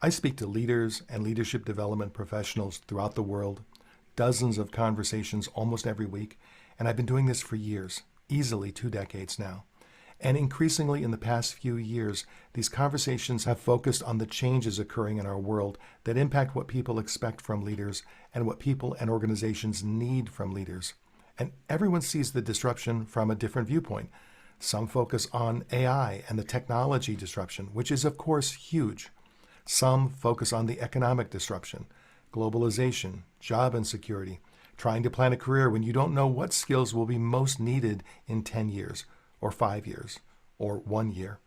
I speak to leaders and leadership development professionals throughout the world, dozens of conversations almost every week, and I've been doing this for years, easily 2 decades now. And increasingly in the past few years, these conversations have focused on the changes occurring in our world that impact what people expect from leaders and what people and organizations need from leaders. And everyone sees the disruption from a different viewpoint. Some focus on AI and the technology disruption, which is, of course, huge. Some focus on the economic disruption, globalization, job insecurity, trying to plan a career when you don't know what skills will be most needed in 10 years, or 5 years, or 1 year.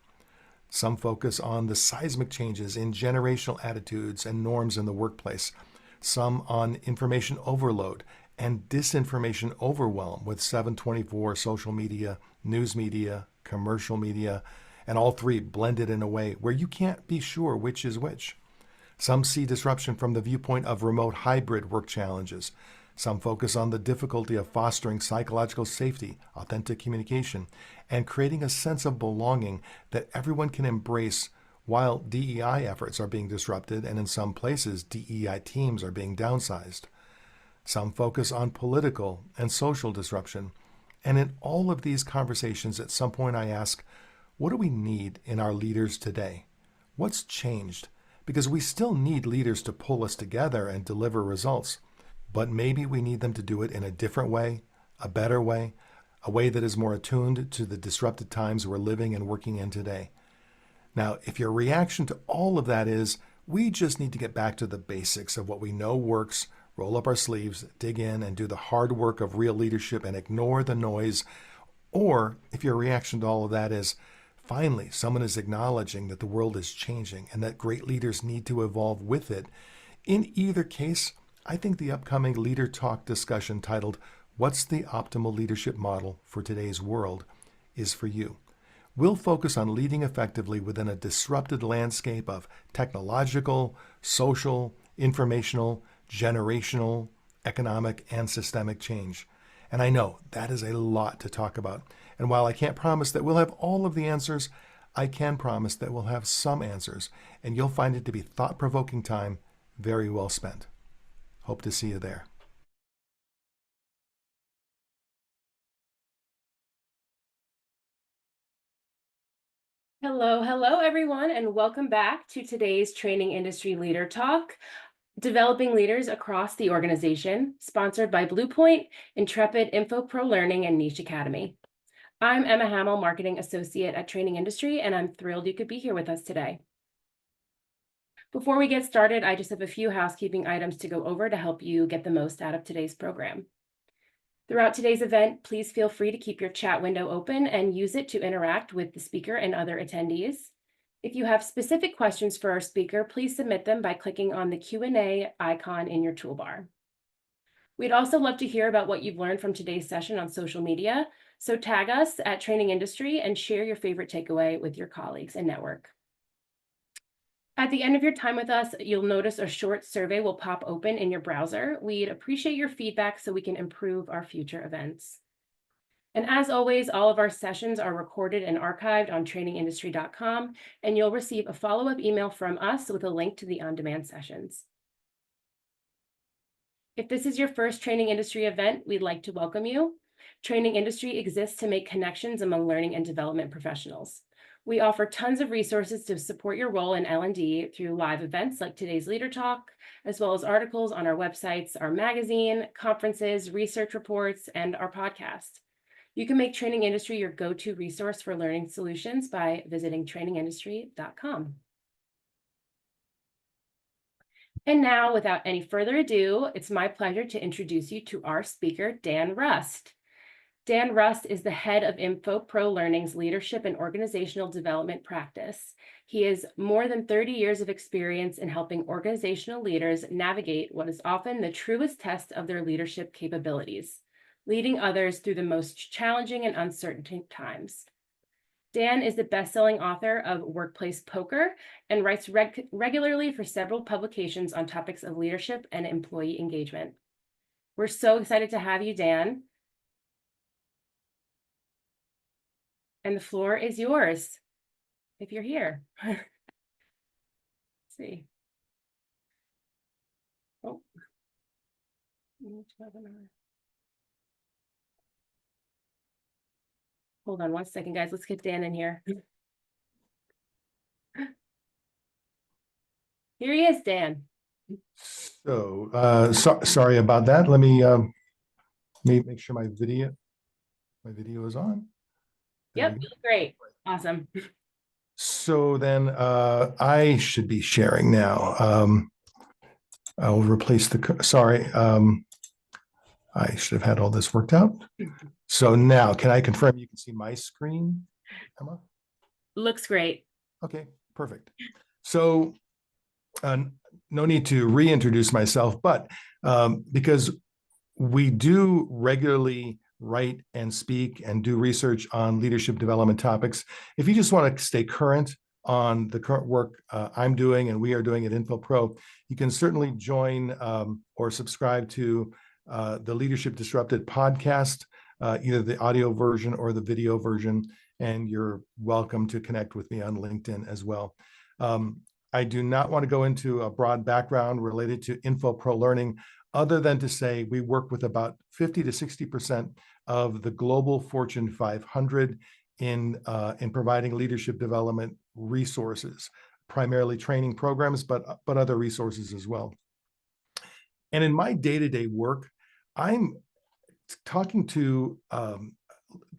Some focus on the seismic changes in generational attitudes and norms in the workplace. Some on information overload and disinformation overwhelm with 724 social media, news media, commercial media, and all three blended in a way where you can't be sure which is which. Some see disruption from the viewpoint of remote hybrid work challenges. Some focus on the difficulty of fostering psychological safety, authentic communication, and creating a sense of belonging that everyone can embrace while DEI efforts are being disrupted and in some places DEI teams are being downsized. Some focus on political and social disruption. And in all of these conversations, at some point I ask, what do we need in our leaders today? What's changed? Because we still need leaders to pull us together and deliver results. But maybe we need them to do it in a different way, a better way, a way that is more attuned to the disrupted times we're living and working in today. Now, if your reaction to all of that is, we just need to get back to the basics of what we know works, roll up our sleeves, dig in, and do the hard work of real leadership and ignore the noise, or if your reaction to all of that is, finally, someone is acknowledging that the world is changing and that great leaders need to evolve with it, in either case, I think the upcoming Leader Talk discussion titled, What's the Optimal Leadership Model for Today's World, is for you. We'll focus on leading effectively within a disrupted landscape of technological, social, informational, generational, economic, and systemic change. And I know that is a lot to talk about. And while I can't promise that we'll have all of the answers, I can promise that we'll have some answers, and you'll find it to be thought-provoking time very well spent. Hope to see you there. Hello, everyone, and welcome back to today's Training Industry Leader Talk, Developing Leaders Across the Organization, sponsored by Bluepoint, Intrepid Infopro Learning, and Niche Academy. I'm Emma Hamill, Marketing Associate at Training Industry, and I'm thrilled you could be here with us today. Before we get started, I just have a few housekeeping items to go over to help you get the most out of today's program. Throughout today's event, please feel free to keep your chat window open and use it to interact with the speaker and other attendees. If you have specific questions for our speaker, please submit them by clicking on the Q&A icon in your toolbar. We'd also love to hear about what you've learned from today's session on social media, so tag us at Training Industry and share your favorite takeaway with your colleagues and network. At the end of your time with us, you'll notice a short survey will pop open in your browser. We'd appreciate your feedback so we can improve our future events. And as always, all of our sessions are recorded and archived on trainingindustry.com, and you'll receive a follow-up email from us with a link to the on-demand sessions. If this is your first Training Industry event, we'd like to welcome you. Training Industry exists to make connections among learning and development professionals. We offer tons of resources to support your role in L&D through live events like today's Leader Talk, as well as articles on our websites, our magazine, conferences, research reports, and our podcast. You can make Training Industry your go-to resource for learning solutions by visiting trainingindustry.com. And now, without any further ado, it's my pleasure to introduce you to our speaker, Dan Rust. Dan Rust is the head of Infopro Learning's leadership and organizational development practice. He has more than 30 years of experience in helping organizational leaders navigate what is often the truest test of their leadership capabilities, leading others through the most challenging and uncertain times. Dan is the best-selling author of Workplace Poker and writes regularly for several publications on topics of leadership and employee engagement. We're so excited to have you, Dan. And the floor is yours, if you're here. Let's see. Hold on 1 second, guys. Let's get Dan in here. Here he is, Dan. So, sorry about that. Let me make sure my video is on. There Yep, we go. you look great. Awesome. So then I should be sharing now. I'll replace sorry. I should have had all this worked out. So now, can I confirm you can see my screen, Emma? Looks great. Okay, perfect. So no need to reintroduce myself, but because we do regularly write and speak and do research on leadership development topics. If you just want to stay current on the current work I'm doing and we are doing at Infopro, you can certainly join or subscribe to the Leadership Disrupted podcast, either the audio version or the video version, and you're welcome to connect with me on LinkedIn as well. I do not want to go into a broad background related to Infopro Learning, other than to say we work with about 50 to 60% of the global Fortune 500 in providing leadership development resources, primarily training programs, but other resources as well. And in my day-to-day work, I'm talking to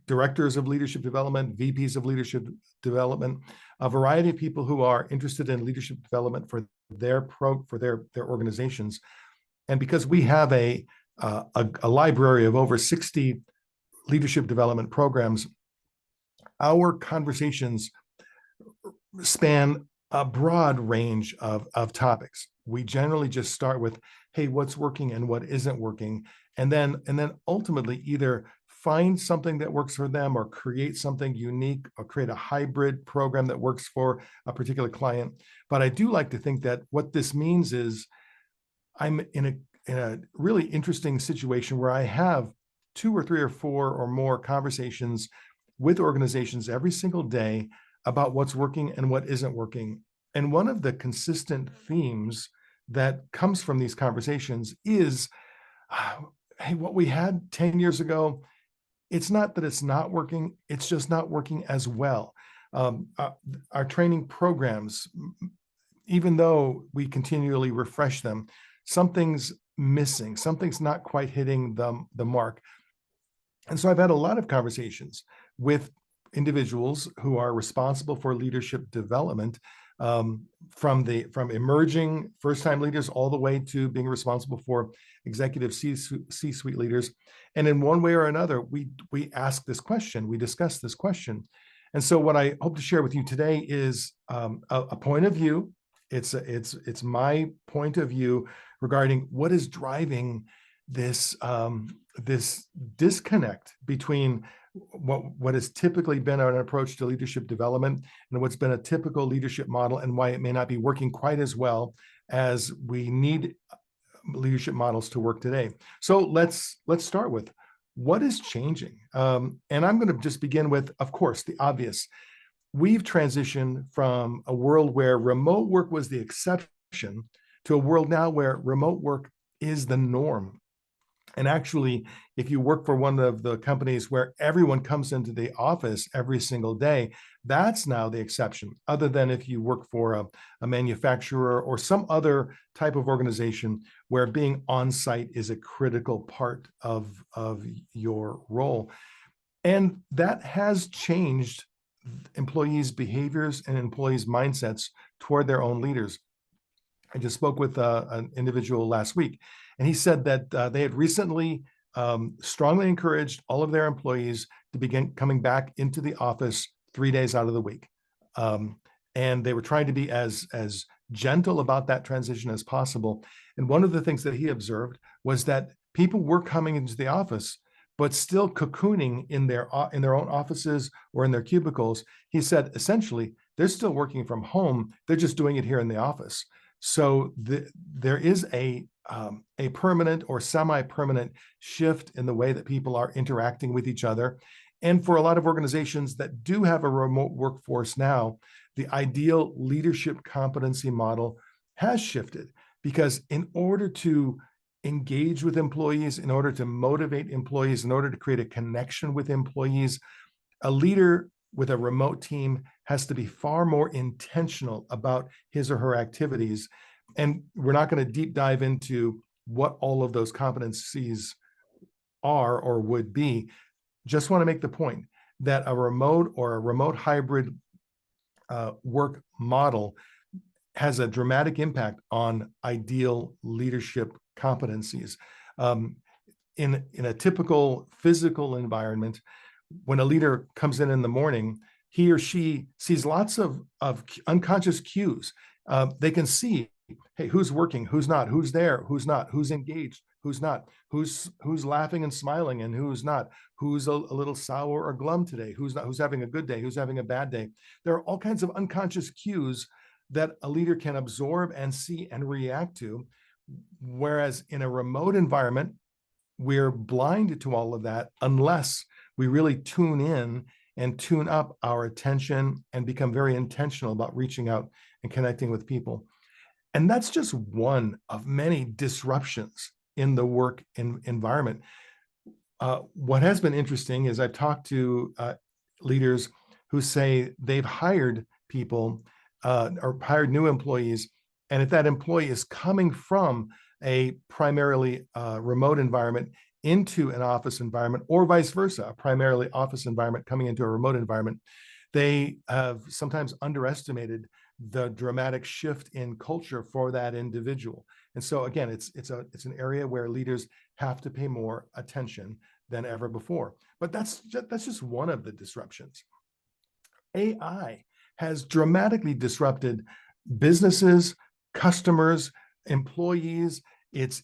directors of leadership development, VPs of leadership development, a variety of people who are interested in leadership development for their organizations. And because we have a library of over 60 leadership development programs, our conversations span a broad range of topics. We generally just start with, hey, what's working and what isn't working, and then ultimately either find something that works for them or create something unique or create a hybrid program that works for a particular client. But I do like to think that what this means is I'm in a really interesting situation where I have 2 or 3 or 4 or more conversations with organizations every single day about what's working and what isn't working. And one of the consistent themes that comes from these conversations is, hey, what we had 10 years ago, it's not that it's not working, it's just not working as well. Our training programs, even though we continually refresh them, something's missing, something's not quite hitting the mark. And so I've had a lot of conversations with individuals who are responsible for leadership development, from emerging first-time leaders all the way to being responsible for executive C-suite leaders. And in one way or another, we ask this question, we discuss this question. And so what I hope to share with you today is a point of view. It's my point of view regarding what is driving this this disconnect between what has typically been an approach to leadership development and what's been a typical leadership model, and why it may not be working quite as well as we need leadership models to work today. So let's start with what is changing. And I'm going to just begin with, of course, the obvious. We've transitioned from a world where remote work was the exception to a world now where remote work is the norm. And actually, if you work for one of the companies where everyone comes into the office every single day, that's now the exception, other than if you work for a manufacturer or some other type of organization where being on site is a critical part of your role. And that has changed employees' behaviors and employees' mindsets toward their own leaders. I just spoke with an individual last week, and he said that they had recently strongly encouraged all of their employees to begin coming back into the office 3 days out of the week. And they were trying to be as gentle about that transition as possible. And one of the things that he observed was that people were coming into the office, but still cocooning in their own offices or in their cubicles. He said, essentially, they're still working from home. They're just doing it here in the office. So there is a permanent or semi-permanent shift in the way that people are interacting with each other. And for a lot of organizations that do have a remote workforce now, the ideal leadership competency model has shifted, because in order to engage with employees, in order to motivate employees, in order to create a connection with employees, a leader with a remote team has to be far more intentional about his or her activities. And we're not going to deep dive into what all of those competencies are or would be. Just want to make the point that a remote hybrid work model has a dramatic impact on ideal leadership competencies. In a typical physical environment, when a leader comes in the morning, he or she sees lots of unconscious cues. They can see, hey, who's working, who's not, who's there, who's not, who's engaged, who's not, who's laughing and smiling and who's not, who's a little sour or glum today, who's not, who's having a good day, who's having a bad day. There are all kinds of unconscious cues that a leader can absorb and see and react to. Whereas in a remote environment, we're blind to all of that unless we really tune in and tune up our attention and become very intentional about reaching out and connecting with people. And that's just one of many disruptions in the work environment. What has been interesting is I've talked to leaders who say they've hired people or hired new employees, and if that employee is coming from a primarily remote environment into an office environment, or vice versa, a primarily office environment coming into a remote environment, they have sometimes underestimated the dramatic shift in culture for that individual. And so again, it's an area where leaders have to pay more attention than ever before. But that's just one of the disruptions. AI has dramatically disrupted businesses, customers, employees. It's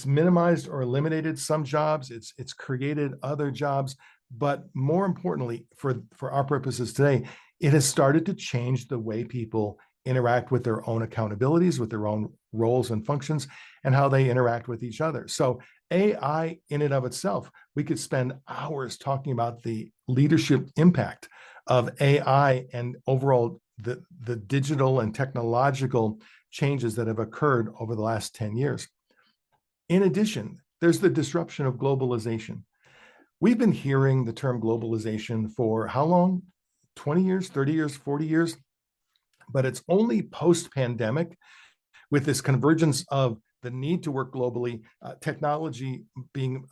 minimized or eliminated some jobs. It's created other jobs. But more importantly, for our purposes today, it has started to change the way people interact with their own accountabilities, with their own roles and functions, and how they interact with each other. So AI in and of itself, we could spend hours talking about the leadership impact of AI and overall the digital and technological changes that have occurred over the last 10 years. In addition, there's the disruption of globalization. We've been hearing the term globalization for how long? 20 years, 30 years, 40 years? But it's only post-pandemic, with this convergence of the need to work globally, technology being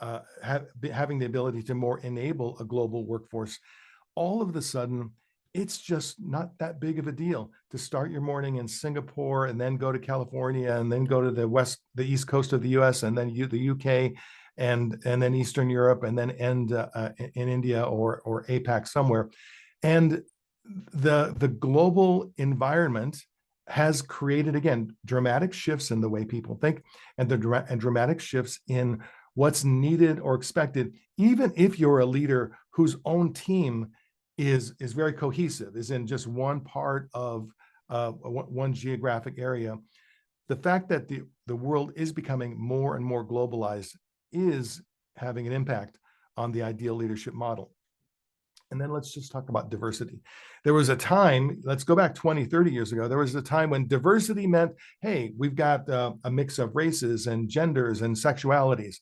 having the ability to more enable a global workforce. All of a sudden, it's just not that big of a deal to start your morning in Singapore and then go to California and then go to the east coast of the U.S. and then the U.K. and then Eastern Europe and then end in India or APAC somewhere. And the global environment has created, again, dramatic shifts in the way people think and dramatic shifts in what's needed or expected, even if you're a leader whose own team is very cohesive, is in just one part of one geographic area. The fact that the world is becoming more and more globalized is having an impact on the ideal leadership model. And then let's just talk about diversity. There was a time, let's go back 20, 30 years ago, there was a time when diversity meant, hey, we've got a mix of races and genders and sexualities.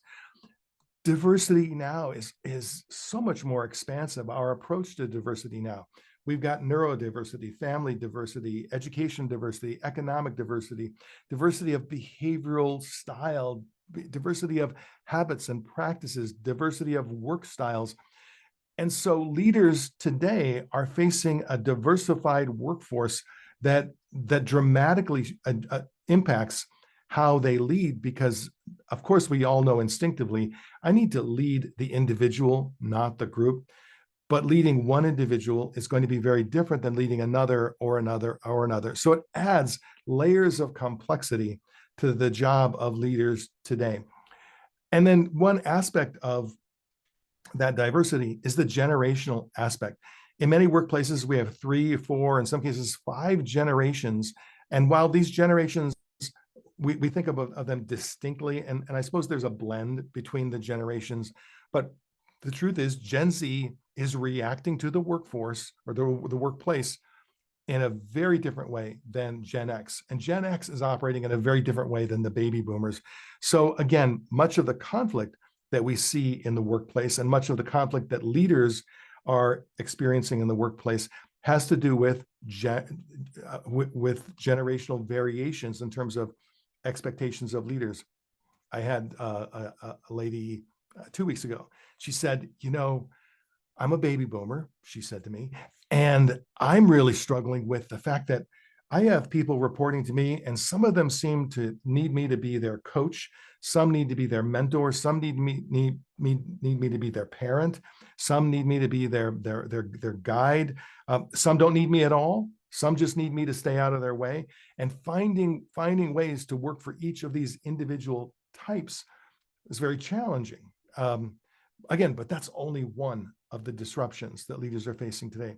Diversity now is so much more expansive. Our approach to diversity now. We've got neurodiversity, family diversity, education diversity, economic diversity, diversity of behavioral style, diversity of habits and practices, diversity of work styles. And so leaders today are facing a diversified workforce that dramatically impacts how they lead, because of course we all know instinctively, I need to lead the individual, not the group. But leading one individual is going to be very different than leading another or another or another. So it adds layers of complexity to the job of leaders today. And then one aspect of that diversity is the generational aspect. In many workplaces, we have 3, 4, in some cases 5 generations. And while these generations, we think of them distinctly, and I suppose there's a blend between the generations, but the truth is Gen Z is reacting to the workforce or the workplace in a very different way than Gen X. And Gen X is operating in a very different way than the baby boomers. So again, much of the conflict that we see in the workplace and much of the conflict that leaders are experiencing in the workplace has to do with generational variations in terms of expectations of leaders. I had a lady 2 weeks ago. She said, I'm a baby boomer, she said to me, and I'm really struggling with the fact that I have people reporting to me, and some of them seem to need me to be their coach. Some need to be their mentor. Some need me to be their parent. Some need me to be their guide. Some don't need me at all. Some just need me to stay out of their way. And finding ways to work for each of these individual types is very challenging. Again, but that's only one of the disruptions that leaders are facing today.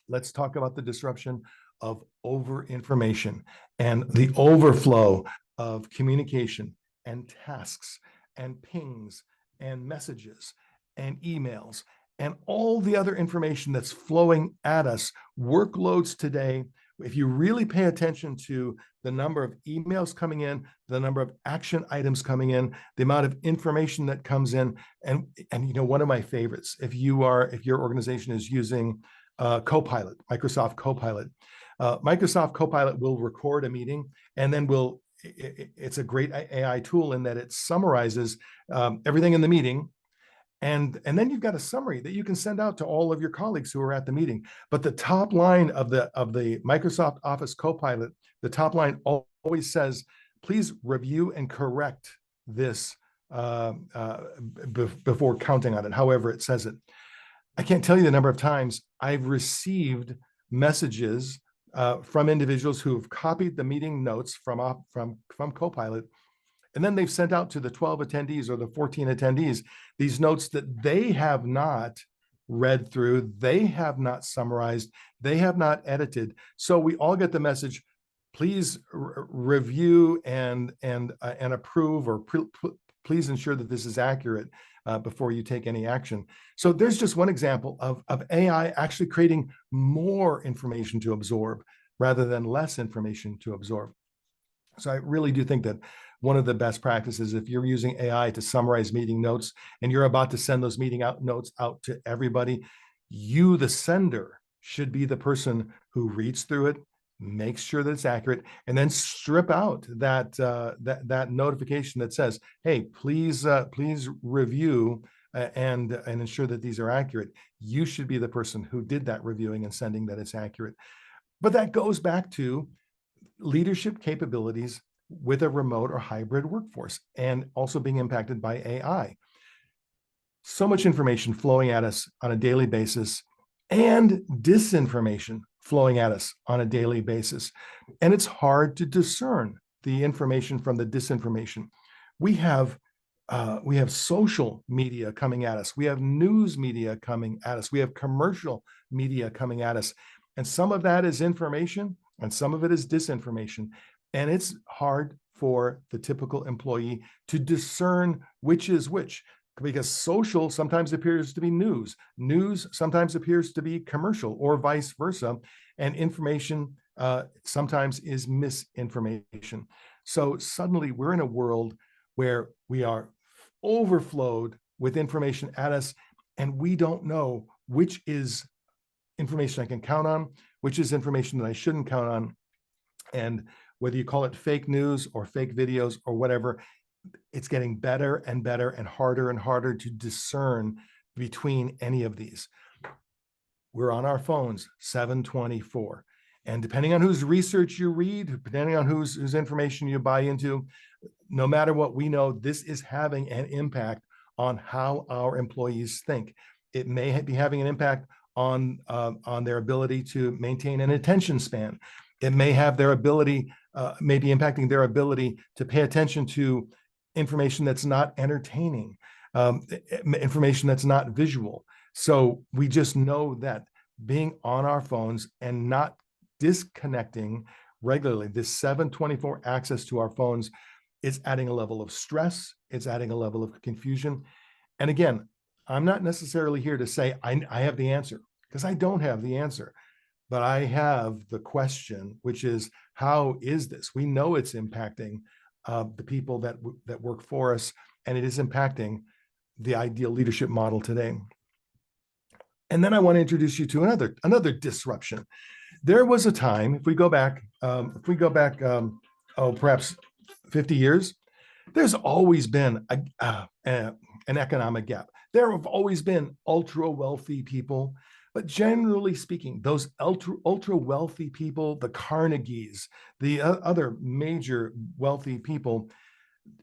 Let's talk about the disruption of over-information and the overflow of communication and tasks and pings and messages and emails and all the other information that's flowing at us. Workloads today, if you really pay attention to the number of emails coming in, the number of action items coming in, the amount of information that comes in, and one of my favorites, if your organization is using Copilot, Microsoft Copilot, Microsoft Copilot will record a meeting, and then it's a great AI tool in that it summarizes everything in the meeting. And then you've got a summary that you can send out to all of your colleagues who are at the meeting. But the top line of the Microsoft Office Copilot, the top line always says, please review and correct this before counting on it, however it says it. I can't tell you the number of times I've received messages from individuals who have copied the meeting notes from Copilot, and then they've sent out to the 12 attendees or the 14 attendees these notes that they have not read through, they have not summarized, they have not edited. So we all get the message, please review and approve, or please ensure that this is accurate before you take any action. So there's just one example of AI actually creating more information to absorb rather than less information to absorb. So I really do think that one of the best practices, if you're using AI to summarize meeting notes and you're about to send those notes out to everybody, you, the sender, should be the person who reads through it, makes sure that it's accurate, and then strip out that notification that says, "Hey, please review and ensure that these are accurate." You should be the person who did that reviewing and sending that it's accurate. But that goes back to leadership capabilities with a remote or hybrid workforce, and also being impacted by AI. So much information flowing at us on a daily basis, and disinformation flowing at us on a daily basis. And it's hard to discern the information from the disinformation. We have social media coming at us. We have news media coming at us. We have commercial media coming at us. And some of that is information and some of it is disinformation. And it's hard for the typical employee to discern which is which, because social sometimes appears to be news. News sometimes appears to be commercial, or vice versa. And information sometimes is misinformation. So suddenly we're in a world where we are overflowed with information at us, and we don't know which is information I can count on, which is information that I shouldn't count on. And whether you call it fake news or fake videos or whatever, it's getting better and better and harder to discern between any of these. We're on our phones 7/24. And depending on whose research you read, depending on whose information you buy into, no matter what we know, this is having an impact on how our employees think. It may be having an impact on their ability to maintain an attention span. It may have their ability, may be impacting their ability to pay attention to information that's not entertaining, information that's not visual. So we just know that being on our phones and not disconnecting regularly, this 7/24 access to our phones, is adding a level of stress, it's adding a level of confusion. And again, I'm not necessarily here to say I have the answer, because I don't have the answer. but I have the question, which is, how is this? We know it's impacting the people that work for us, and it is impacting the ideal leadership model today. And then I want to introduce you to another disruption. There was a time, if we go back, perhaps 50 years, there's always been an economic gap. There have always been ultra wealthy people, but generally speaking, those ultra wealthy people, the Carnegies, the other major wealthy people,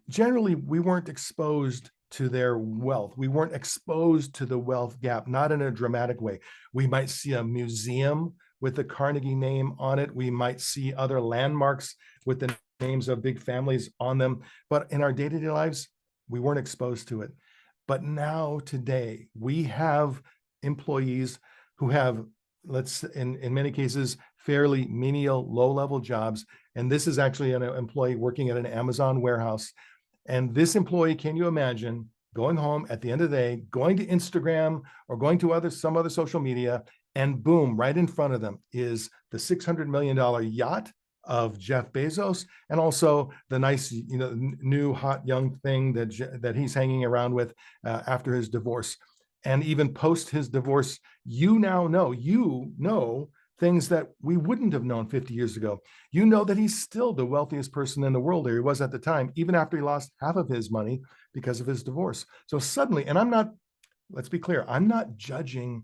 generally we weren't exposed to their wealth. We weren't exposed to the wealth gap, not in a dramatic way. We might see a museum with the Carnegie name on it. We might see other landmarks with the names of big families on them. But in our day-to-day lives, we weren't exposed to it. But now today, we have employees who have, in many cases, fairly menial, low-level jobs. And this is actually an employee working at an Amazon warehouse. And this employee, can you imagine going home at the end of the day, going to Instagram or going to some other social media, and boom, right in front of them is the $600 million yacht of Jeff Bezos, and also the nice, new hot young thing that he's hanging around with after his divorce. And even post his divorce, you know things that we wouldn't have known 50 years ago. You know that he's still the wealthiest person in the world, or he was at the time, even after he lost half of his money because of his divorce. So suddenly, and let's be clear, I'm not judging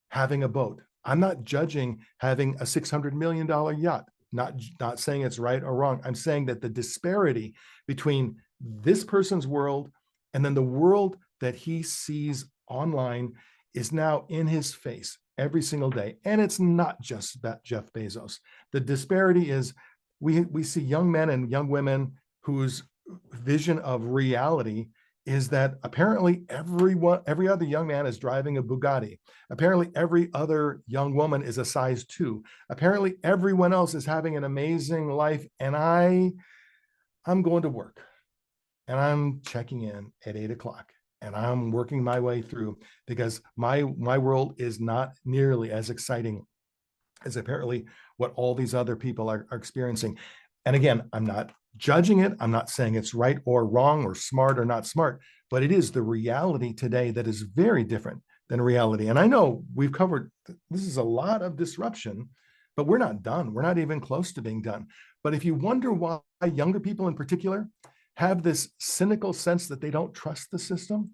having a boat. I'm not judging having a $600 million yacht. Not saying it's right or wrong. I'm saying that the disparity between this person's world and then the world that he sees online is now in his face every single day. And it's not just about Jeff Bezos. The disparity is we see young men and young women whose vision of reality is that apparently every other young man is driving a Bugatti. Apparently every other young woman is a size 2. Apparently everyone else is having an amazing life, and I'm going to work and I'm checking in at 8 o'clock and I'm working my way through because my world is not nearly as exciting as apparently what all these other people are experiencing. And again, I'm not judging it. I'm not saying it's right or wrong or smart or not smart, but it is the reality today that is very different than reality. And I know we've covered, this is a lot of disruption, but we're not done. We're not even close to being done. But if you wonder why younger people in particular have this cynical sense that they don't trust the system,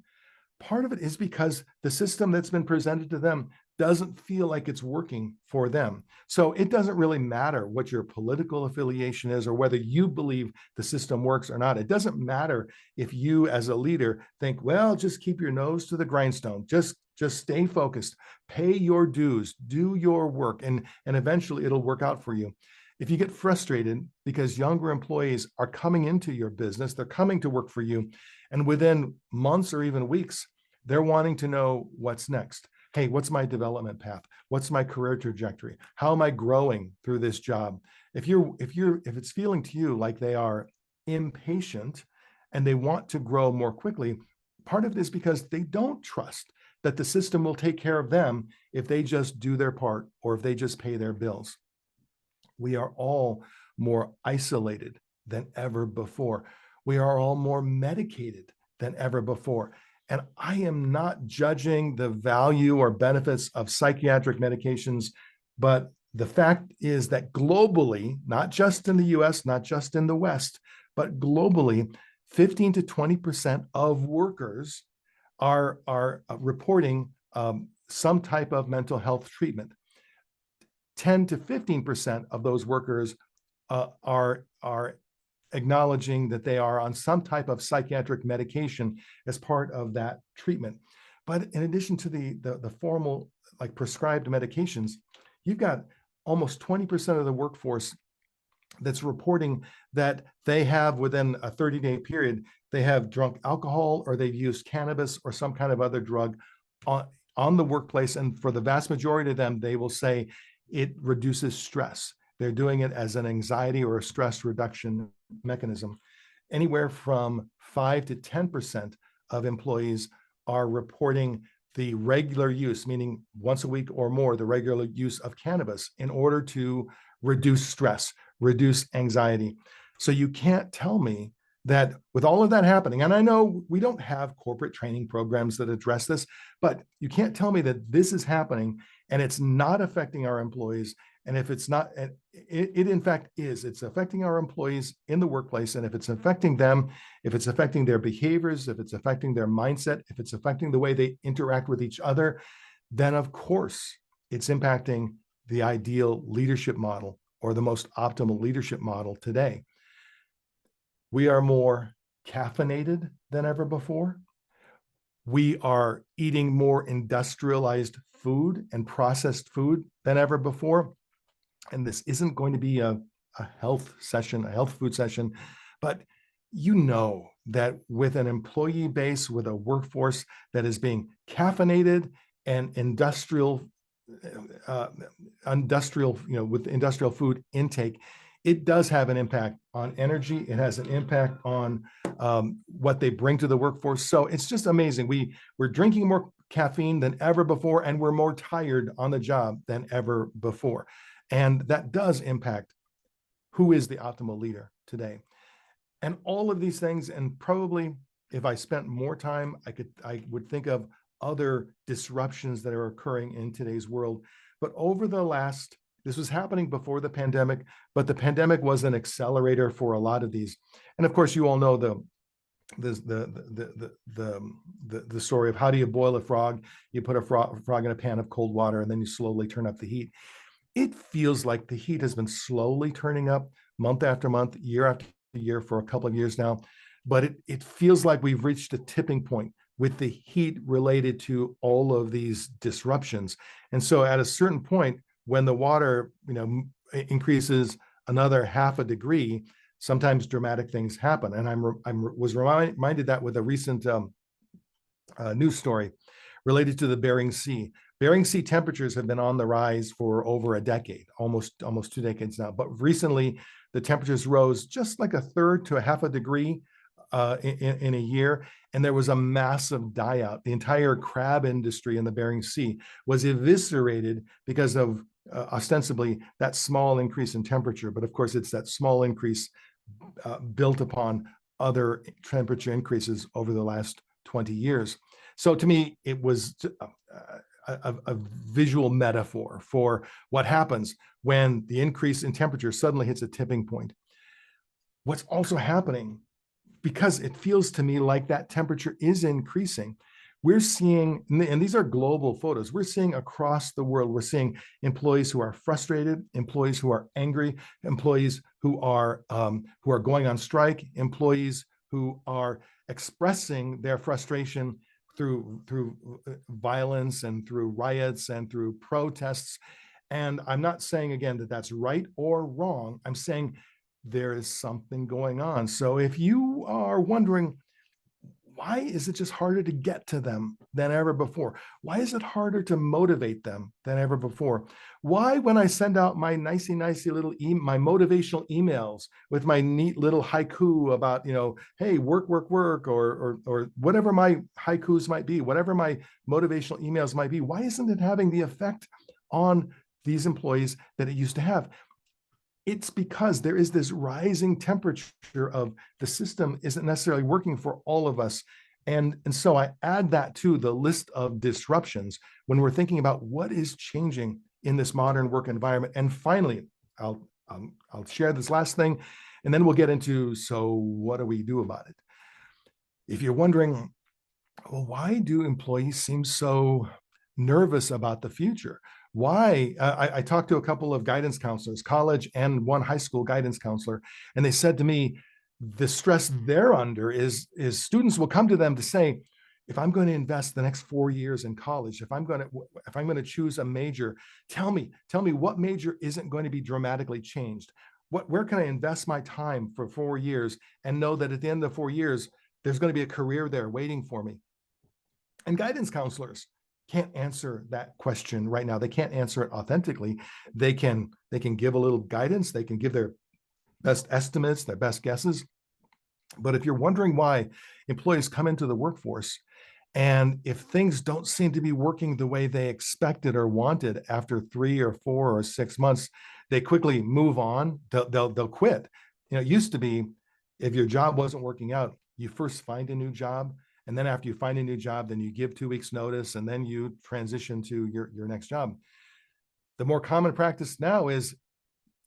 part of it is because the system that's been presented to them doesn't feel like it's working for them. So it doesn't really matter what your political affiliation is or whether you believe the system works or not. It doesn't matter if you as a leader think, well, just keep your nose to the grindstone, just stay focused, pay your dues, do your work, and eventually it'll work out for you. If you get frustrated because younger employees are coming into your business, they're coming to work for you, and within months or even weeks, they're wanting to know what's next. Hey, what's my development path? What's my career trajectory? How am I growing through this job? If it's feeling to you like they are impatient and they want to grow more quickly, part of it is because they don't trust that the system will take care of them if they just do their part or if they just pay their bills. We are all more isolated than ever before. We are all more medicated than ever before. And I am not judging the value or benefits of psychiatric medications, but the fact is that globally, not just in the US, not just in the West, but globally, 15 to 20% of workers are reporting some type of mental health treatment. 10 to 15% of those workers are acknowledging that they are on some type of psychiatric medication as part of that treatment. But in addition to the formal, like prescribed medications, you've got almost 20% of the workforce that's reporting that they have within a 30-day period, they have drunk alcohol or they've used cannabis or some kind of other drug on the workplace. And for the vast majority of them, they will say it reduces stress. They're doing it as an anxiety or a stress reduction mechanism. Anywhere from 5 to 10% of employees are reporting the regular use, meaning once a week or more, the regular use of cannabis in order to reduce stress, reduce anxiety. So you can't tell me that with all of that happening, and I know we don't have corporate training programs that address this, but you can't tell me that this is happening and it's not affecting our employees. And if it's not, it in fact is, it's affecting our employees in the workplace. And if it's affecting them, if it's affecting their behaviors, if it's affecting their mindset, if it's affecting the way they interact with each other, then of course it's impacting the ideal leadership model or the most optimal leadership model today. We are more caffeinated than ever before. We are eating more industrialized food and processed food than ever before. And this isn't going to be a health session, a health food session, but you know that with an employee base, with a workforce that is being caffeinated and industrial, with industrial food intake, it does have an impact on energy. It has an impact on what they bring to the workforce. So it's just amazing. We're drinking more caffeine than ever before, and we're more tired on the job than ever before. And that does impact who is the optimal leader today. And all of these things, and probably if I spent more time, I would think of other disruptions that are occurring in today's world. But over the last, this was happening before the pandemic, but the pandemic was an accelerator for a lot of these. And of course, you all know the story of how do you boil a frog? You put a frog in a pan of cold water, and then you slowly turn up the heat. It feels like the heat has been slowly turning up month after month, year after year for a couple of years now. But it feels like we've reached a tipping point with the heat related to all of these disruptions. And so at a certain point, when the water, increases another half a degree, sometimes dramatic things happen. And I was reminded that with a recent news story related to the Bering Sea. Bering Sea temperatures have been on the rise for over a decade, almost 2 decades now. But recently, the temperatures rose just like a third to a half a degree in a year, and there was a massive die-out. The entire crab industry in the Bering Sea was eviscerated because of ostensibly that small increase in temperature. But of course, it's that small increase built upon other temperature increases over the last 20 years. So to me, it was a visual metaphor for what happens when the increase in temperature suddenly hits a tipping point. What's also happening, because it feels to me like that temperature is increasing, we're seeing, and these are global photos, we're seeing across the world, we're seeing employees who are frustrated, employees who are angry, employees who are going on strike, employees who are expressing their frustration through violence and through riots and through protests. And I'm not saying, again, that that's right or wrong. I'm saying there is something going on. So if you are wondering, why is it just harder to get to them than ever before? Why is it harder to motivate them than ever before? Why, when I send out my nicey little my motivational emails with my neat little haiku about, hey, work, or whatever my haikus might be, whatever my motivational emails might be, why isn't it having the effect on these employees that it used to have? It's because there is this rising temperature of the system isn't necessarily working for all of us. And so I add that to the list of disruptions when we're thinking about what is changing in this modern work environment. And finally, I'll share this last thing, and then we'll get into, so what do we do about it? If you're wondering, well, why do employees seem so nervous about the future? Why? I talked to a couple of guidance counselors, college and one high school guidance counselor, and they said to me, the stress they're under is students will come to them to say, if I'm going to invest the next 4 years in college, if I'm going to choose a major, tell me what major isn't going to be dramatically changed. Where can I invest my time for 4 years and know that at the end of the 4 years, there's going to be a career there waiting for me? And guidance counselors can't answer that question right now. They can't answer it authentically. They can give a little guidance. They can give their best estimates, their best guesses. But if you're wondering why employees come into the workforce And if things don't seem to be working the way they expected or wanted after 3 or 4 or 6 months, they quickly move on. They'll quit. It used to be, if your job wasn't working out, you first find a new job, and then after you find a new job, then you give 2 weeks notice, and then you transition to your next job. The more common practice now is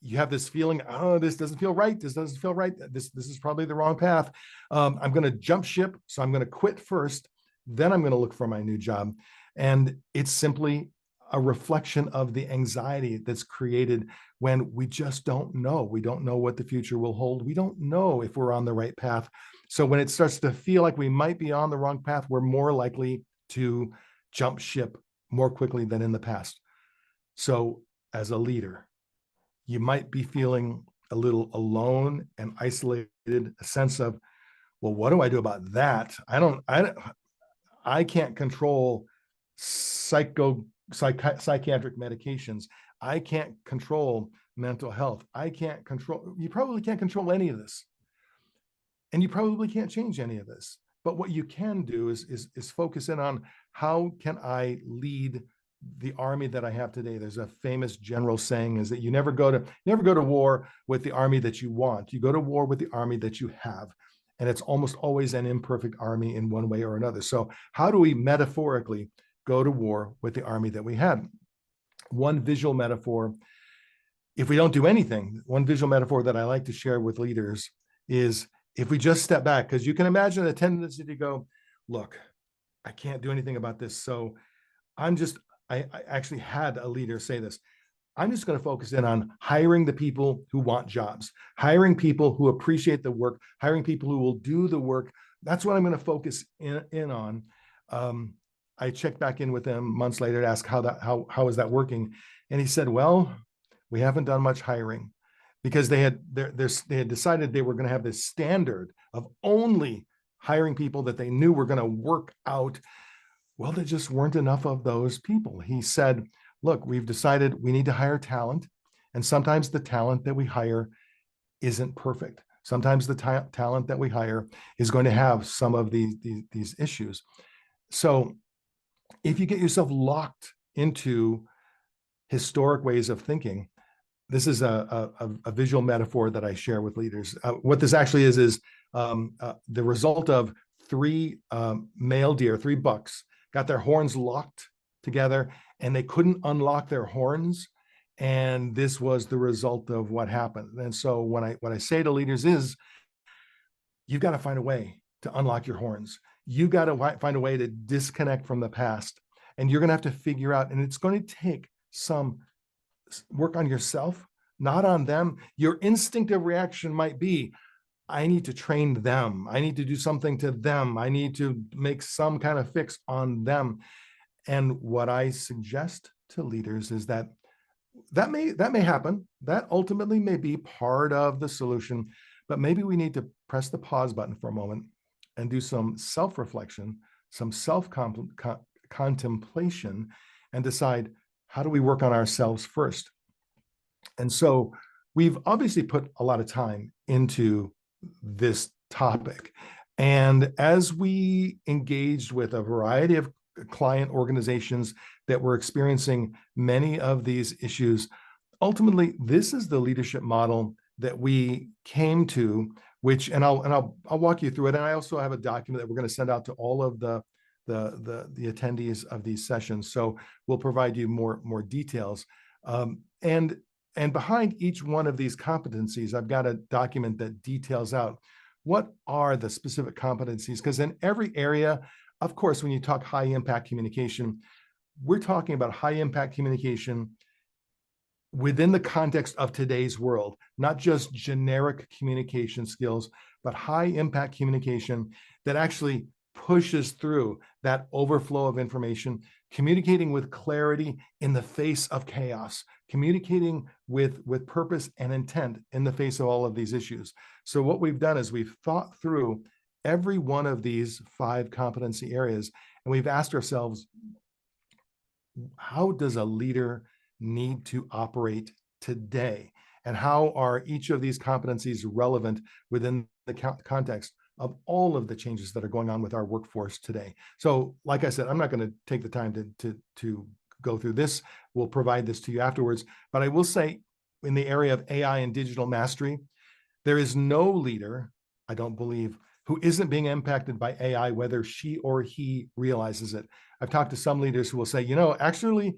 you have this feeling, oh, this doesn't feel right. This doesn't feel right. This is probably the wrong path. I'm going to jump ship. So I'm going to quit first. Then I'm going to look for my new job. And it's simply a reflection of the anxiety that's created when we just don't know. We don't know what the future will hold. We don't know if we're on the right path. So when it starts to feel like we might be on the wrong path, we're more likely to jump ship more quickly than in the past. So as a leader, you might be feeling a little alone and isolated, a sense of, well, what do I do about that? I can't control psychiatric medications. I can't control mental health. You probably can't control any of this. And you probably can't change any of this. But what you can do is focus in on, how can I lead the army that I have today? There's a famous general saying, is that you never go to war with the army that you want. You go to war with the army that you have. And it's almost always an imperfect army in one way or another. So how do we metaphorically go to war with the army that we had? One visual metaphor, if we don't do anything, one visual metaphor that I like to share with leaders is, if we just step back, because you can imagine a tendency to go, look, I can't do anything about this. So I actually had a leader say this: I'm just going to focus in on hiring the people who want jobs, hiring people who appreciate the work, hiring people who will do the work. That's what I'm going to focus in on. I checked back in with him months later to ask how is that working, and he said, well, we haven't done much hiring, because they had decided they were going to have this standard of only hiring people that they knew were going to work out. Well, there just weren't enough of those people. He said, look, we've decided we need to hire talent. And sometimes the talent that we hire isn't perfect. Sometimes the talent that we hire is going to have some of these issues. So if you get yourself locked into historic ways of thinking, this is a visual metaphor that I share with leaders. What this actually is the result of three male deer, 3 bucks, got their horns locked together, and they couldn't unlock their horns. And this was the result of what happened. And so what I say to leaders is, you've got to find a way to unlock your horns. You've got to find a way to disconnect from the past. And you're going to have to figure out, and it's going to take some work on yourself, not on them. Your instinctive reaction might be, I need to train them. I need to do something to them. I need to make some kind of fix on them. And what I suggest to leaders is that may happen. That ultimately may be part of the solution, but maybe we need to press the pause button for a moment and do some self-reflection, some self-contemplation, and decide, how do we work on ourselves first? And so we've obviously put a lot of time into this topic. And as we engaged with a variety of client organizations that were experiencing many of these issues, ultimately, this is the leadership model that we came to, which, and I'll walk you through it. And I also have a document that we're going to send out to all of the attendees of these sessions. So we'll provide you more details. And behind each one of these competencies, I've got a document that details out what are the specific competencies, because in every area, of course, when you talk high impact communication, we're talking about high impact communication within the context of today's world, not just generic communication skills, but high impact communication that actually pushes through that overflow of information, communicating with clarity in the face of chaos, communicating with purpose and intent in the face of all of these issues. So what we've done is we've thought through every one of these 5 competency areas, and we've asked ourselves, how does a leader need to operate today? And how are each of these competencies relevant within the context of all of the changes that are going on with our workforce today. So, like I said, I'm not going to take the time to go through this. We'll provide this to you afterwards. But I will say, in the area of AI and digital mastery, there is no leader, I don't believe, who isn't being impacted by AI, whether she or he realizes it. I've talked to some leaders who will say, actually,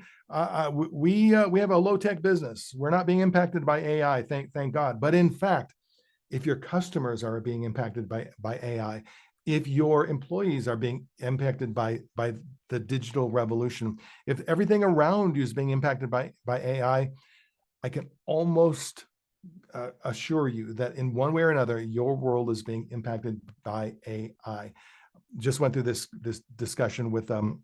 we have a low-tech business. We're not being impacted by AI, thank God. But in fact, if your customers are being impacted by AI, if your employees are being impacted by the digital revolution, if everything around you is being impacted by AI, I can almost assure you that in one way or another, your world is being impacted by AI. Just went through this discussion with a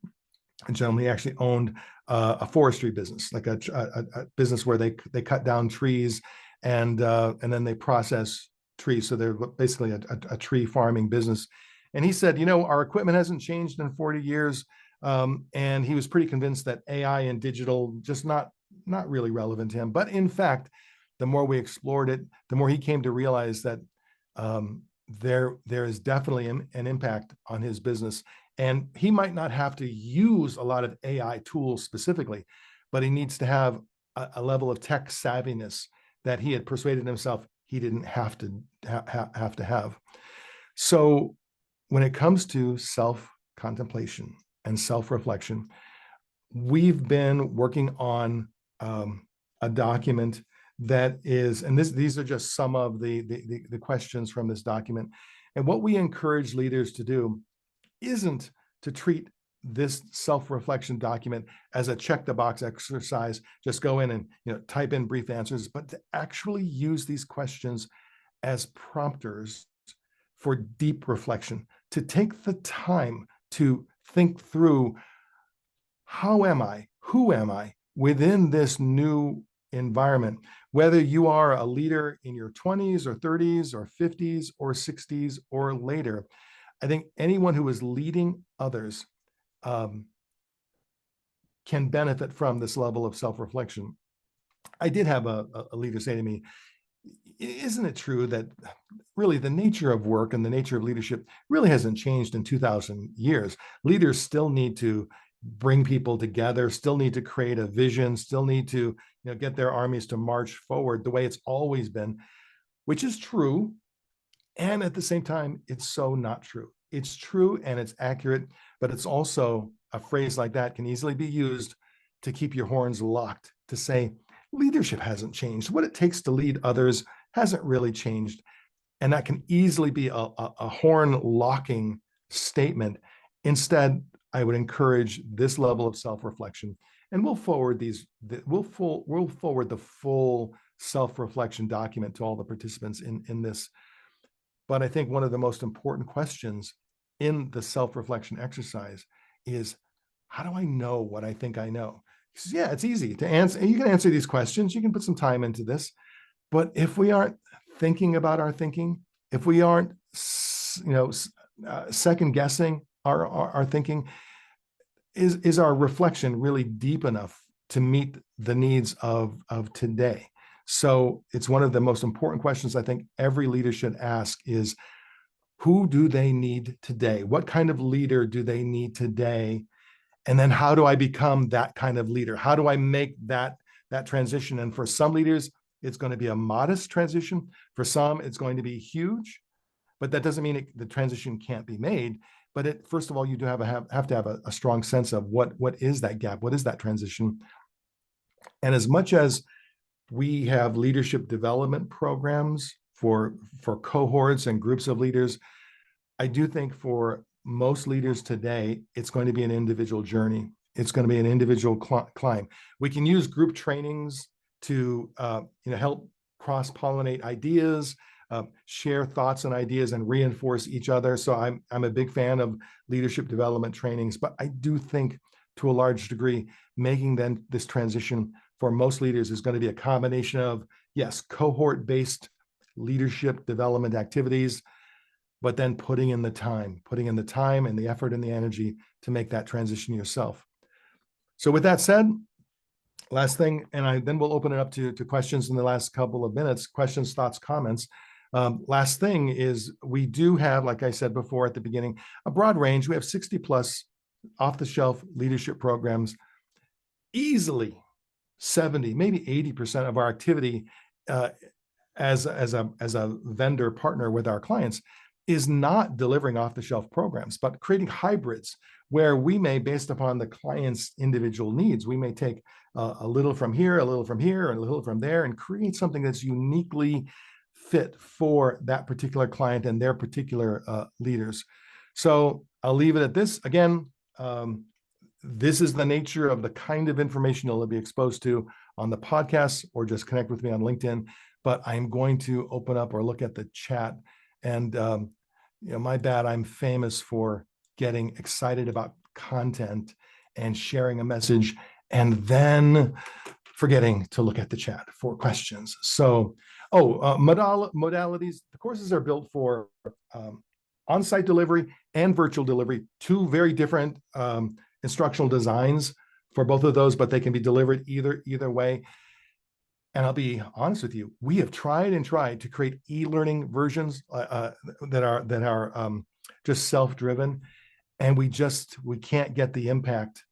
gentleman. He actually owned a forestry business, like a business where they cut down trees and then they process trees. So they're basically a tree farming business. And he said, our equipment hasn't changed in 40 years. And he was pretty convinced that AI and digital just not really relevant to him. But in fact, the more we explored it, the more he came to realize that there is definitely an impact on his business. And he might not have to use a lot of AI tools specifically, but he needs to have a level of tech savviness that he had persuaded himself he didn't have to have. So when it comes to self-contemplation and self-reflection, we've been working on a document that is, and these are just some of the questions from this document. And what we encourage leaders to do isn't to treat this self-reflection document as a check the box exercise, just go in and type in brief answers, but to actually use these questions as prompters for deep reflection, to take the time to think through, how am I, who am I within this new environment, whether you are a leader in your 20s or 30s or 50s or 60s or later. I think anyone who is leading others can benefit from this level of self-reflection. I did have a leader say to me, isn't it true that really the nature of work and the nature of leadership really hasn't changed in 2000 years? Leaders still need to bring people together, still need to create a vision, still need to get their armies to march forward the way it's always been, which is true. And at the same time, it's so not true. It's true and it's accurate, but it's also, a phrase like that can easily be used to keep your horns locked, to say leadership hasn't changed. What it takes to lead others hasn't really changed. And that can easily be a horn locking statement. Instead, I would encourage this level of self-reflection, and we'll forward we'll forward the full self-reflection document to all the participants in this. But I think one of the most important questions in the self-reflection exercise is, how do I know what I think I know? Because, yeah, it's easy to answer. You can answer these questions. You can put some time into this. But if we aren't thinking about our thinking, if we aren't, second guessing our thinking, is our reflection really deep enough to meet the needs of today? So it's one of the most important questions I think every leader should ask is, who do they need today? What kind of leader do they need today? And then how do I become that kind of leader? How do I make that transition? And for some leaders, it's going to be a modest transition. For some, it's going to be huge, but that doesn't mean the transition can't be made. But first of all, you do have to have a strong sense of what is that gap? What is that transition? And as much as we have leadership development programs for cohorts and groups of leaders, I do think for most leaders today, it's going to be an individual journey. It's going to be an individual climb. We can use group trainings to help cross-pollinate ideas, share thoughts and ideas, and reinforce each other. So I'm a big fan of leadership development trainings, but I do think to a large degree, making then this transition for most leaders is going to be a combination of, yes, cohort-based leadership development activities, but then putting in the time and the effort and the energy to make that transition yourself. So with that said, last thing, and then we'll open it up to questions in the last couple of minutes, questions, thoughts, comments. Last thing is we do have, like I said before at the beginning, a broad range. We have 60 plus off-the-shelf leadership programs. Easily 70, maybe 80% of our activity uh, as a vendor partner with our clients is not delivering off-the-shelf programs, but creating hybrids where we may, based upon the client's individual needs, we may take a little from here, a little from here, and a little from there, and create something that's uniquely fit for that particular client and their particular leaders. So I'll leave it at this. Again, this is the nature of the kind of information you'll be exposed to on the podcast, or just connect with me on LinkedIn. But I'm going to open up or look at the chat. And my bad, I'm famous for getting excited about content and sharing a message and then forgetting to look at the chat for questions. So, modalities. The courses are built for on-site delivery and virtual delivery, two very different instructional designs for both of those, but they can be delivered either way. And I'll be honest with you, we have tried to create e-learning versions that are just self-driven, and we can't get the impact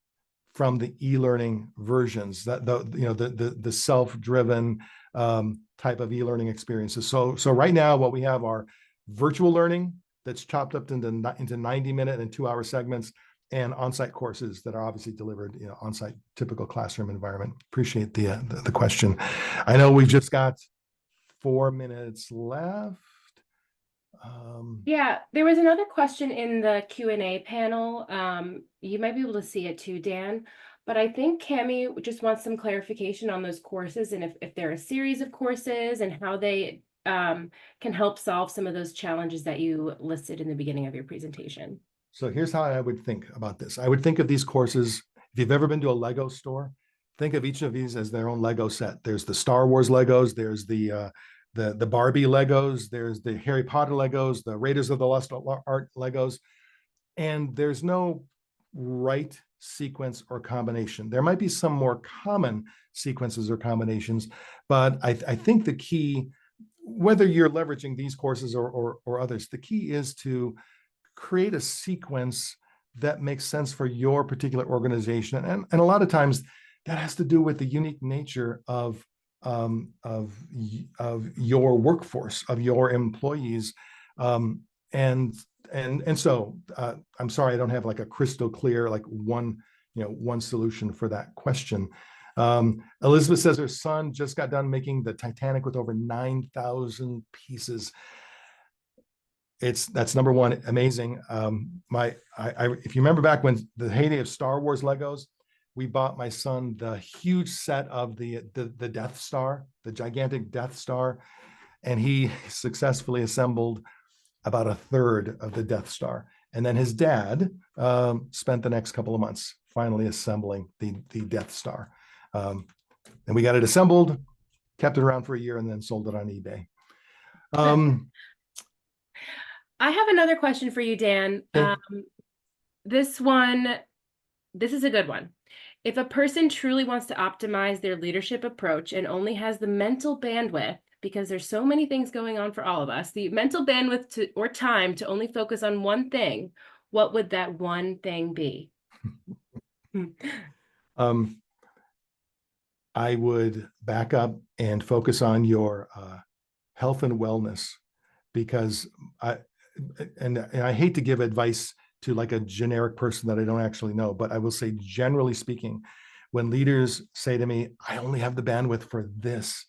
from the e-learning versions, that the self-driven type of e-learning experiences. So right now, what we have are virtual learning that's chopped up into 90-minute and 2-hour segments, and on-site courses that are obviously delivered, on-site, typical classroom environment. Appreciate the question. I know we've just got 4 minutes left. Yeah, there was another question in the Q&A panel. You might be able to see it too, Dan, but I think Cami just wants some clarification on those courses, and if they're a series of courses and how they can help solve some of those challenges that you listed in the beginning of your presentation. So here's how I would think about this. I would think of these courses, if you've ever been to a Lego store, think of each of these as their own Lego set. There's the Star Wars Legos, there's the Barbie Legos, there's the Harry Potter Legos, the Raiders of the Lost Ark Legos, and there's no right sequence or combination. There might be some more common sequences or combinations, but I think the key, whether you're leveraging these courses or others, the key is to create a sequence that makes sense for your particular organization. And a lot of times that has to do with the unique nature of your workforce, of your employees. And so I'm sorry, I don't have like a crystal clear, like one solution for that question. Elizabeth says her son just got done making the Titanic with over 9,000 pieces. That's number one, amazing. If you remember back when the heyday of Star Wars Legos, we bought my son the huge set of the Death Star, the gigantic Death Star, and he successfully assembled about a third of the Death Star. And then his dad spent the next couple of months finally assembling the Death Star. And we got it assembled, kept it around for a year, and then sold it on eBay. I have another question for you, Dan. Okay. This is a good one. If a person truly wants to optimize their leadership approach and only has the mental bandwidth, because there's so many things going on for all of us, the mental bandwidth or time to only focus on one thing, what would that one thing be? I would back up and focus on your health and wellness, because I hate to give advice to like a generic person that I don't actually know, but I will say, generally speaking, when leaders say to me, I only have the bandwidth for this,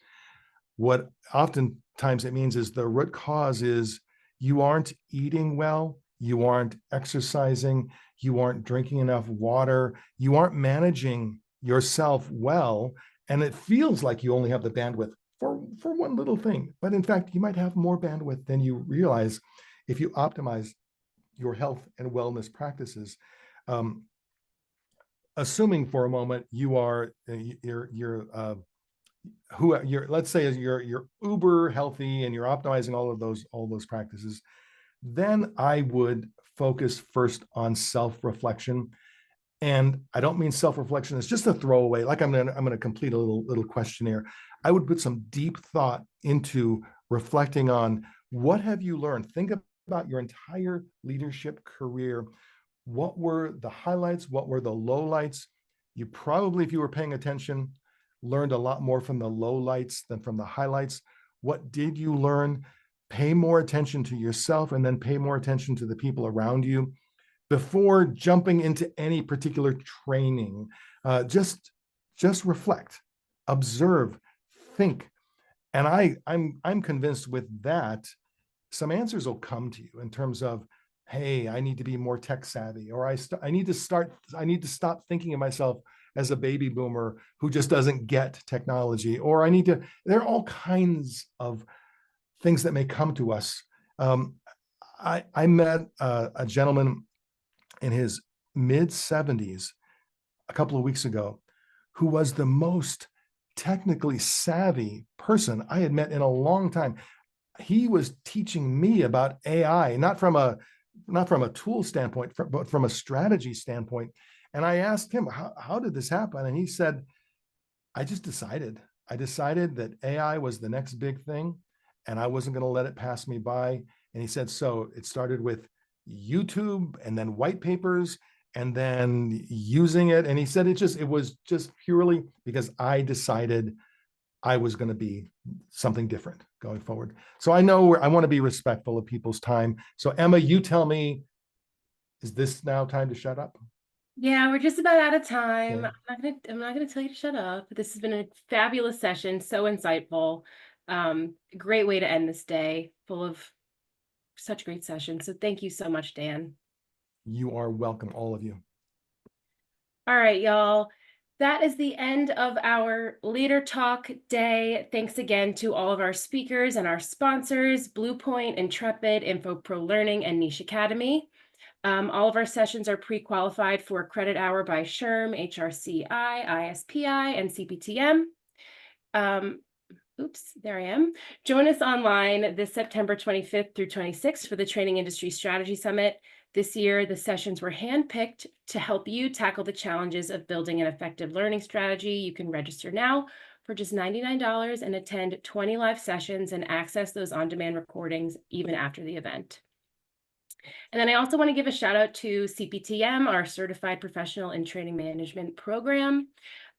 what oftentimes it means is the root cause is you aren't eating well, you aren't exercising, you aren't drinking enough water, you aren't managing yourself well, and it feels like you only have the bandwidth for one little thing. But in fact, you might have more bandwidth than you realize if you optimize your health and wellness practices. Assuming for a moment you're let's say you're uber healthy and you're optimizing all those practices, then I would focus first on self-reflection And I don't mean self-reflection. It's just a throwaway. Like I'm gonna complete a little questionnaire. I would put some deep thought into reflecting on what have you learned. Think about your entire leadership career. What were the highlights? What were the lowlights? You probably, if you were paying attention, learned a lot more from the lowlights than from the highlights. What did you learn? Pay more attention to yourself and then pay more attention to the people around you before jumping into any particular training. Just reflect, observe, think. And I'm convinced with that, some answers will come to you in terms of, hey, I need to be more tech savvy, or I need to stop thinking of myself as a baby boomer who just doesn't get technology, or there are all kinds of things that may come to us. I met a gentleman in his mid 70s a couple of weeks ago who was the most technically savvy person I had met in a long time. He was teaching me about AI, not from a tool standpoint, but from a strategy standpoint. And I asked him, how did this happen? And he said, I decided that AI was the next big thing and I wasn't going to let it pass me by. And he said, so it started with YouTube and then white papers and then using it. And he said, it was just purely because I decided I was going to be something different going forward. So I know I want to be respectful of people's time. So Emma, you tell me, is this now time to shut up? Yeah, we're just about out of time. Okay. I'm not gonna tell you to shut up. This has been a fabulous session, so insightful. Great way to end this day, full of such great sessions. So thank you so much, Dan. You are welcome, all of you. All right, y'all. That is the end of our Leader Talk day. Thanks again to all of our speakers and our sponsors, Bluepoint, Intrepid, Infopro Learning, and Niche Academy. All of our sessions are pre-qualified for credit hour by SHRM, HRCI, ISPI, and CPTM. Oops, there I am. Join us online this September 25th through 26th for the Training Industry Strategy Summit. This year, the sessions were handpicked to help you tackle the challenges of building an effective learning strategy. You can register now for just $99 and attend 20 live sessions and access those on-demand recordings even after the event. And then I also want to give a shout out to CPTM, our Certified Professional in Training Management program.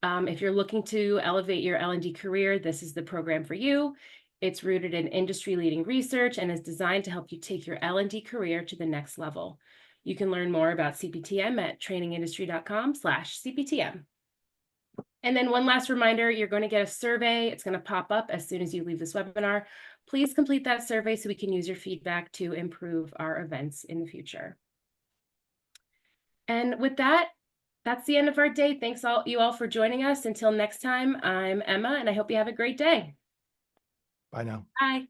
If you're looking to elevate your L&D career, this is the program for you. It's rooted in industry-leading research and is designed to help you take your L&D career to the next level. You can learn more about CPTM at trainingindustry.com/CPTM. And then one last reminder, you're going to get a survey. It's going to pop up as soon as you leave this webinar. Please complete that survey so we can use your feedback to improve our events in the future. And with that, that's the end of our day. Thanks you all for joining us. Until next time, I'm Emma, and I hope you have a great day. Bye now. Bye.